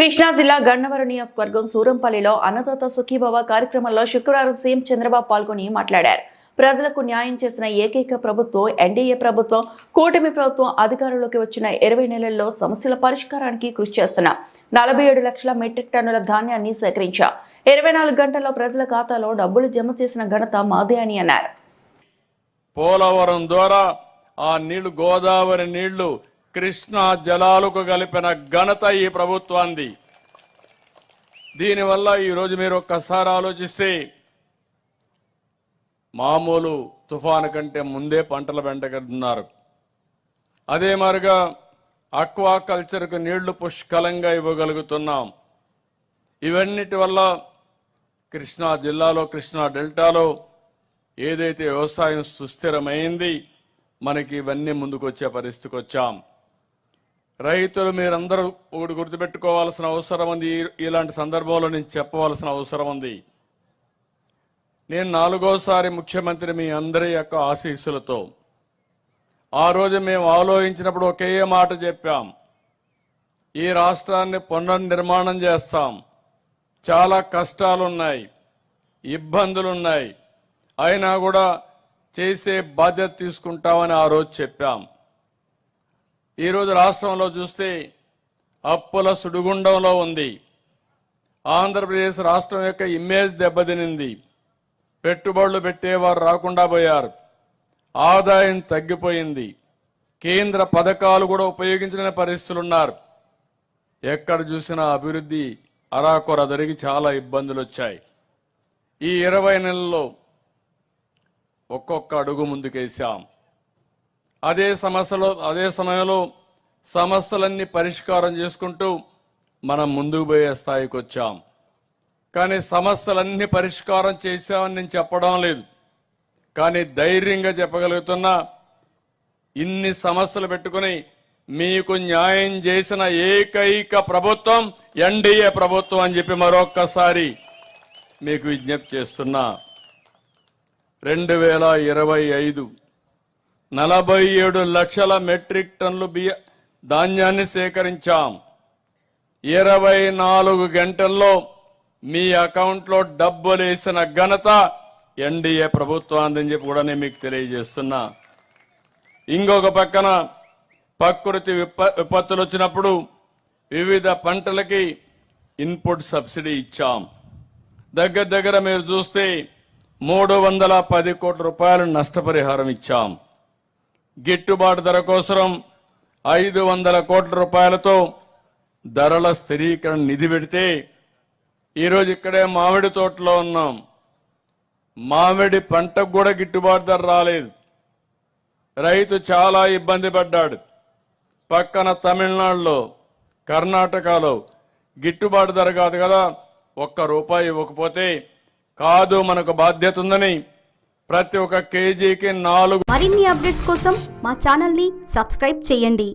కృష్ణా జిల్లా గన్నవరం నియోజకవర్గం సూరంపల్లిలో అన్నదాత సుఖీభవ కార్యక్రమంలో శుక్రవారం సీఎం చంద్రబాబు పాల్గొని మాట్లాడారు. ప్రజలకు న్యాయం చేసిన ఏకైక ప్రభుత్వం ఎన్డీఏ ప్రభుత్వం. కూటమి ప్రభుత్వం అధికారంలోకి వచ్చిన 20 నెలల్లో సమస్యల పరిష్కారానికి కృషి చేస్తున్న 47 లక్షల మెట్రిక్ టన్నుల ధాన్యాన్ని సేకరించా 24 గంటల్లో ప్రజల ఖాతాలో డబ్బులు జమ చేసిన ఘనత మాదే అని అన్నారు. పోలవరం ద్వారా ఆ నీళ్లు గోదావరి నీళ్లు కృష్ణా జలాలకు కలిపిన ఘనత ఈ ప్రభుత్వాన్ని. దీనివల్ల ఈరోజు మీరు ఒక్కసారి ఆలోచిస్తే మామూలు తుఫాను కంటే ముందే పంటలు వెంటగడుతున్నారు. అదే మాదిరిగా అక్వా కల్చర్కు నీళ్లు పుష్కలంగా ఇవ్వగలుగుతున్నాం. ఇవన్నిటి వల్ల కృష్ణా జిల్లాలో కృష్ణా డెల్టాలో ఏదైతే వ్యవసాయం సుస్థిరమైంది, మనకి ఇవన్నీ ముందుకొచ్చే పరిస్థితికి వచ్చాం. రైతులు మీరందరూ ఒకటి గుర్తుపెట్టుకోవాల్సిన అవసరం ఉంది. ఇలాంటి సందర్భంలో నేను చెప్పవలసిన అవసరం ఉంది. నేను 4వసారి ముఖ్యమంత్రి మీ అందరి యొక్క ఆశీస్సులతో. ఆ రోజు మేము ఆలోచించినప్పుడు ఒకే మాట చెప్పాం, ఈ రాష్ట్రాన్ని పునర్నిర్మాణం చేస్తాం. చాలా కష్టాలున్నాయి, ఇబ్బందులున్నాయి, అయినా కూడా చేసే బాధ్యత తీసుకుంటామని ఆ రోజు చెప్పాం. ఈరోజు రాష్ట్రంలో చూస్తే అప్పుల సుడిగుండంలో ఉంది. ఆంధ్రప్రదేశ్ రాష్ట్రం యొక్క ఇమేజ్ దెబ్బతినింది. పెట్టుబడులు పెట్టేవారు రాకుండా పోయారు. ఆదాయం తగ్గిపోయింది. కేంద్ర పథకాలు కూడా ఉపయోగించలేని పరిస్థితులున్నారు. ఎక్కడ చూసినా అభివృద్ధి అరాకొర జరిగి చాలా ఇబ్బందులు వచ్చాయి. ఈ 20 నెలల్లో ఒక్కొక్క అడుగు ముందుకేశాం. అదే సమయంలో సమస్యలన్నీ పరిష్కారం చేసుకుంటూ మనం ముందుకు పోయే స్థాయికి వచ్చాం. కానీ సమస్యలన్నీ పరిష్కారం చేశామని నేను చెప్పడం లేదు. కానీ ధైర్యంగా చెప్పగలుగుతున్నా, ఇన్ని సమస్యలు పెట్టుకుని మీకు న్యాయం చేసిన ఏకైక ప్రభుత్వం ఎన్డీఏ ప్రభుత్వం అని చెప్పి మరొక్కసారి మీకు విజ్ఞప్తి చేస్తున్నా. 2025 47 లక్షల మెట్రిక్ టన్నులు ధాన్యాన్ని సేకరించాం. 24 గంటల్లో మీ అకౌంట్లో డబ్బులేసిన ఘనత ఎన్డీఏ ప్రభుత్వాన్ని చెప్పి కూడా నేను మీకు తెలియజేస్తున్నా. ఇంకొక పక్కన ప్రకృతి విపత్తులు వచ్చినప్పుడు వివిధ పంటలకి ఇన్పుట్ సబ్సిడీ ఇచ్చాం. దగ్గర మీరు చూస్తే 310 కోట్ల రూపాయలు నష్టపరిహారం ఇచ్చాం. గిట్టుబాటు ధర కోసం 500 కోట్ల రూపాయలతో ధరల స్థిరీకరణ నిధి పెడితే ఈరోజు ఇక్కడే మామిడి తోటలో ఉన్నాం. మామిడి పంటకు కూడా గిట్టుబాటు ధర రాలేదు. రైతు చాలా ఇబ్బంది పడ్డాడు. పక్కన తమిళనాడులో, కర్ణాటకలో గిట్టుబాటు ధర కాదు కదా, ₹1 ఇవ్వకపోతే కాదు, మనకు బాధ్యత ఉందని ప్రతి ఒక్క కేజీకి 4. మరిన్ని అప్డేట్స్ కోసం మా ఛానల్ ని సబ్స్క్రైబ్ చేయండి.